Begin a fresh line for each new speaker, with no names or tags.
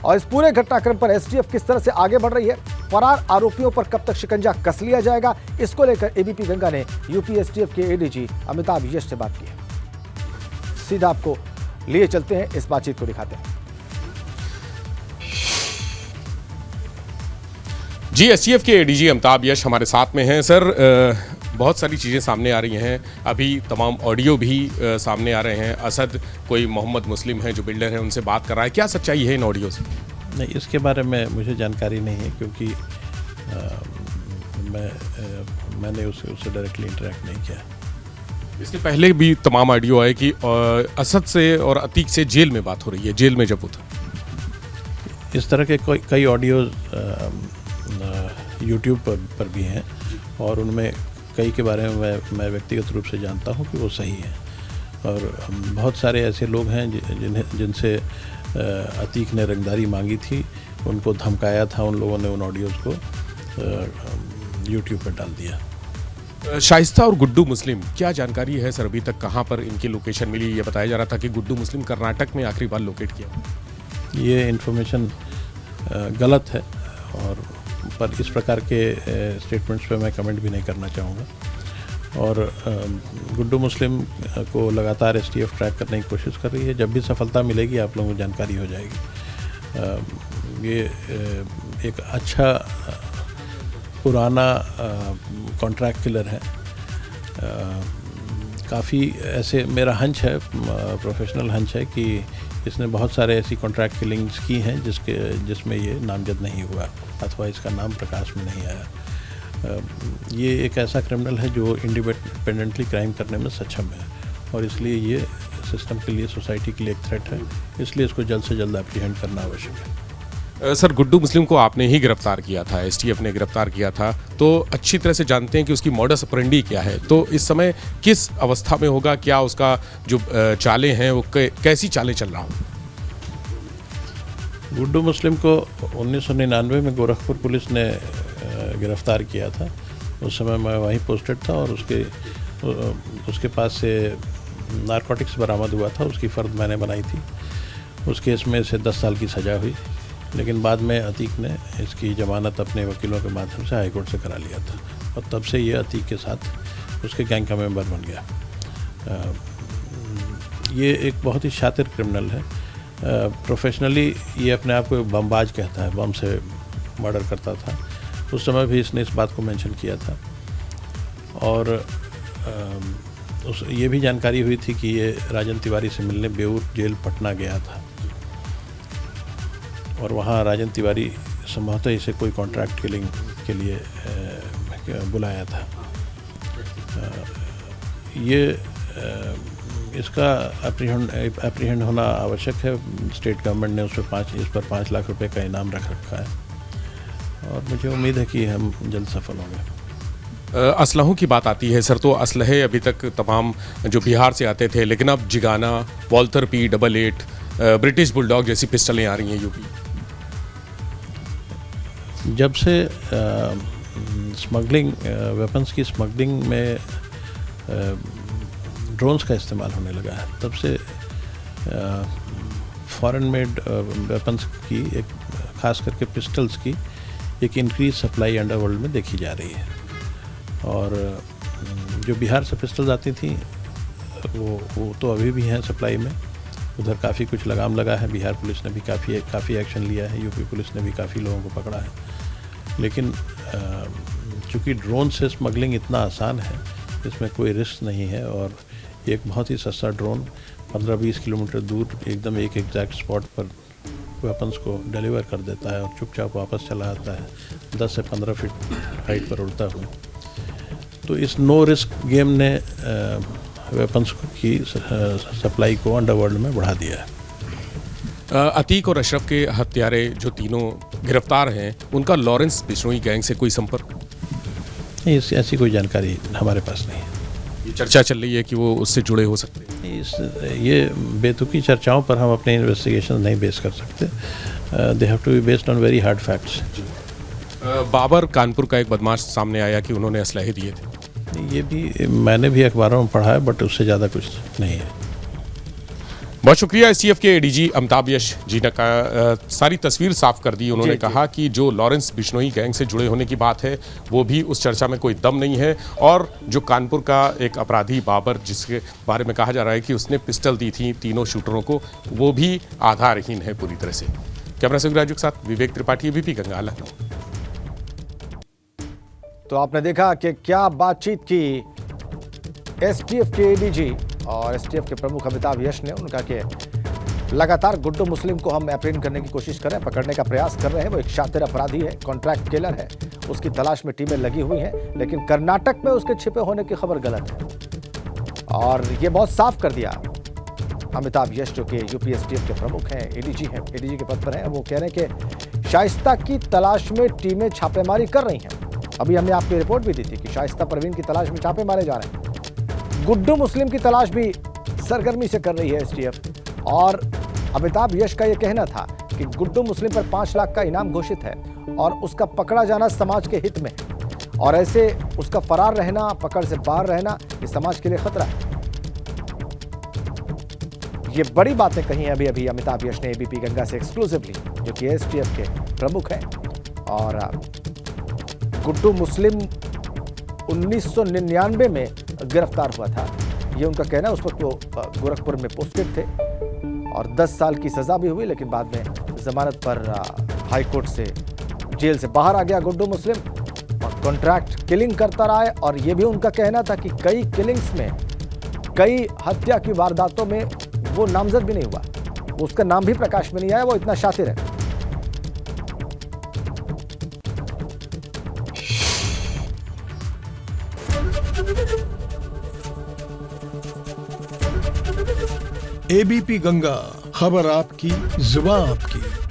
और इस पूरे घटनाक्रम पर एसटीएफ किस तरह से आगे बढ़ रही है, फरार आरोपियों पर कब तक शिकंजा कस लिया जाएगा, इसको लेकर एबीपी गंगा ने यूपी एसटीएफ के एडीजी अमिताभ यश से बात की है। सीधा आपको लिए चलते हैं, इस बातचीत को दिखाते हैं।
जी, एसटीएफ के एडीजी अमिताभ यश हमारे साथ में हैं। सर, बहुत सारी चीज़ें सामने आ रही हैं, अभी तमाम ऑडियो भी सामने आ रहे हैं। असद कोई मोहम्मद मुस्लिम है जो बिल्डर है, उनसे बात कर रहा है, क्या सच्चाई है इन ऑडियो से?
नहीं, इसके बारे में मुझे जानकारी नहीं है, क्योंकि मैंने उससे डायरेक्टली इंटरेक्ट नहीं किया।
इसके पहले भी तमाम ऑडियो आए कि असद से और अतीक से जेल में बात हो रही है, जेल में जब वो था।
इस तरह के कई ऑडियोज़ यूट्यूब पर भी हैं, और उनमें कई के बारे में मैं व्यक्तिगत रूप से जानता हूं कि वो सही है। और बहुत सारे ऐसे लोग हैं जिनसे अतीक ने रंगदारी मांगी थी, उनको धमकाया था, उन लोगों ने उन ऑडियोज़ को यूट्यूब पर डाल दिया।
शाइस्ता और गुड्डू मुस्लिम, क्या जानकारी है सर अभी तक, कहाँ पर इनकी लोकेशन मिली? ये बताया जा रहा था कि गुड्डू मुस्लिम कर्नाटक में आखिरी बार लोकेट किया।
ये इन्फॉर्मेशन गलत है, और पर इस प्रकार के स्टेटमेंट्स पे मैं कमेंट भी नहीं करना चाहूँगा। और गुड्डू मुस्लिम को लगातार एसटीएफ ट्रैक करने की कोशिश कर रही है। जब भी सफलता मिलेगी आप लोगों को जानकारी हो जाएगी। ये एक अच्छा पुराना कॉन्ट्रैक्ट किलर है। काफ़ी ऐसे, मेरा हंच है, प्रोफेशनल हंच है कि इसने बहुत सारे ऐसी कॉन्ट्रैक्ट किलिंग्स की हैं जिसमें ये नामजद नहीं हुआ, अथवा इसका नाम प्रकाश में नहीं आया। ये एक ऐसा क्रिमिनल है जो इंडिपेंडेंटली क्राइम करने में सक्षम है, और इसलिए ये सिस्टम के लिए, सोसाइटी के लिए एक थ्रेट है। इसलिए इसको जल्द से जल्द एप्रीहेंड करना आवश्यक है।
सर, गुड्डू मुस्लिम को आपने ही गिरफ्तार किया था, एसटीएफ ने गिरफ्तार किया था, तो अच्छी तरह से जानते हैं कि उसकी मॉडस ऑपरेंडी क्या है। तो इस समय किस अवस्था में होगा, क्या उसका जो चालें हैं वो कैसी चालें चल रहा हो?
गुड्डू मुस्लिम को 1999 में गोरखपुर पुलिस ने गिरफ्तार किया था। उस समय मैं वहीं पोस्टेड था, और उसके पास से नारकोटिक्स बरामद हुआ था। उसकी फ़र्द मैंने बनाई थी। उस केस में इसे 10 साल की सज़ा हुई, लेकिन बाद में अतीक ने इसकी ज़मानत अपने वकीलों के माध्यम से हाई कोर्ट से करा लिया था, और तब से ये अतीक के साथ उसके गैंग का मेंबर बन गया। ये एक बहुत ही शातिर क्रिमिनल है। प्रोफेशनली ये अपने आप को बमबाज कहता है, बम से मर्डर करता था। उस समय भी इसने इस बात को मेंशन किया था। और ये भी जानकारी हुई थी कि ये राजन तिवारी से मिलने बेऊर जेल पटना गया था, और वहाँ राजन तिवारी संभवतः इसे कोई कॉन्ट्रैक्ट किलिंग के लिए बुलाया था। इसका एप्रीहेंड होना आवश्यक है। स्टेट गवर्नमेंट ने इस पर 5 लाख रुपए का इनाम रख रखा है, और मुझे उम्मीद है कि हम जल्द सफल होंगे।
असलहों की बात आती है सर, तो असलहे अभी तक तमाम जो बिहार से आते थे, लेकिन अब Zigana, Walter P88, British bulldog जैसी पिस्टलें आ रही हैं यूपी।
जब से स्मगलिंग, वेपन्स की स्मगलिंग में ड्रोन्स का इस्तेमाल होने लगा है, तब से फॉरेन मेड वेपन्स की, एक खास करके पिस्टल्स की एक इंक्रीज सप्लाई अंडरवर्ल्ड में देखी जा रही है। और जो बिहार से पिस्टल्स आती थी वो तो अभी भी हैं सप्लाई में। उधर काफ़ी कुछ लगाम लगा है। बिहार पुलिस ने भी काफ़ी एक्शन लिया है, यूपी पुलिस ने भी काफ़ी लोगों को पकड़ा है। लेकिन चूँकि ड्रोन से स्मगलिंग इतना आसान है, इसमें कोई रिस्क नहीं है, और एक बहुत ही सस्ता ड्रोन 15-20 किलोमीटर दूर एकदम एक एग्जैक्ट स्पॉट पर वेपन्स को डिलीवर कर देता है, और चुपचाप वापस चला आता है 10 से 15 फीट हाइट पर उड़ता हुआ। तो इस नो रिस्क गेम ने वेपन्स की सप्लाई को अंडरवर्ल्ड में बढ़ा दिया है।
अतीक और अशरफ के हत्यारे जो तीनों गिरफ्तार हैं, उनका लॉरेंस बिश्नोई गैंग से कोई संपर्क?
नहीं, ऐसी कोई जानकारी हमारे पास नहीं है।
ये चर्चा चल रही है कि वो उससे जुड़े हो सकते हैं।
ये बेतुकी चर्चाओं पर हम अपने इन्वेस्टिगेशन नहीं बेस कर सकते। They have to be based on very hard facts.
Babar Kanpur का एक बदमाश सामने आया कि उन्होंने असलहे दिए थे।
ये भी मैंने भी अखबारों में पढ़ा है, बट उससे ज़्यादा कुछ नहीं है।
बहुत शुक्रिया। एसटीएफ के एडीजी अमिताभ यश जी ने सारी तस्वीर साफ कर दी। उन्होंने
जी, जी।
कहा कि जो लॉरेंस बिश्नोई गैंग से जुड़े होने की बात है वो भी उस चर्चा में कोई दम नहीं है, और जो कानपुर का एक अपराधी बाबर जिसके बारे में कहा जा रहा है कि उसने पिस्टल दी थी तीनों शूटरों को, वो भी आधारहीन है पूरी तरह से। कैमरा से राजू के साथ विवेक त्रिपाठी, एबीपी गंगा, लखनऊ।
तो आपने देखा कि क्या बातचीत की एसटीएफ के एडीजी और एसटीएफ के प्रमुख अमिताभ यश ने। उनका कि लगातार गुड्डू मुस्लिम को हम एप्रेंड करने की कोशिश कर रहे हैं, पकड़ने का प्रयास कर रहे हैं। वो एक शातिर अपराधी है, कॉन्ट्रैक्ट किलर है, उसकी तलाश में टीमें लगी हुई हैं, लेकिन कर्नाटक में उसके छिपे होने की खबर गलत है। और ये बहुत साफ कर दिया अमिताभ यश, जो कि यूपी एसटीएफ के प्रमुख हैं, एडीजी के पद पर हैं। वो कह रहे हैं कि शाइस्ता की तलाश में टीमें छापेमारी कर रही हैं। अभी हमने आपको रिपोर्ट भी दी थी कि शाइस्ता परवीन की तलाश में छापे मारे जा रहे हैं। गुड्डू मुस्लिम की तलाश भी सरगर्मी से कर रही है एसटीएफ। और अमिताभ यश का यह कहना था कि गुड्डू मुस्लिम पर 5 लाख का इनाम घोषित है और उसका पकड़ा जाना समाज के हित में, और ऐसे उसका फरार रहना, पकड़ से बाहर रहना, ये समाज के लिए खतरा है। ये बड़ी बातें कही हैं अभी अमिताभ यश ने एबीपी गंगा से एक्सक्लूसिवली, जो कि एसटीएफ के प्रमुख हैं। और गुड्डू मुस्लिम 1999 में गिरफ्तार हुआ था, ये उनका कहना है। उस वक्त वो गोरखपुर में पोस्टेड थे और 10 साल की सजा भी हुई, लेकिन बाद में जमानत पर हाई कोर्ट से जेल से बाहर आ गया गुड्डू मुस्लिम और कॉन्ट्रैक्ट किलिंग करता रहा है। और ये भी उनका कहना था कि कई किलिंग्स में, कई हत्या की वारदातों में वो नामजद भी नहीं हुआ, वो उसका नाम भी प्रकाश में नहीं आया, वो इतना शातिर है।
एबीपी गंगा, खबर आपकी, जुबान आपकी।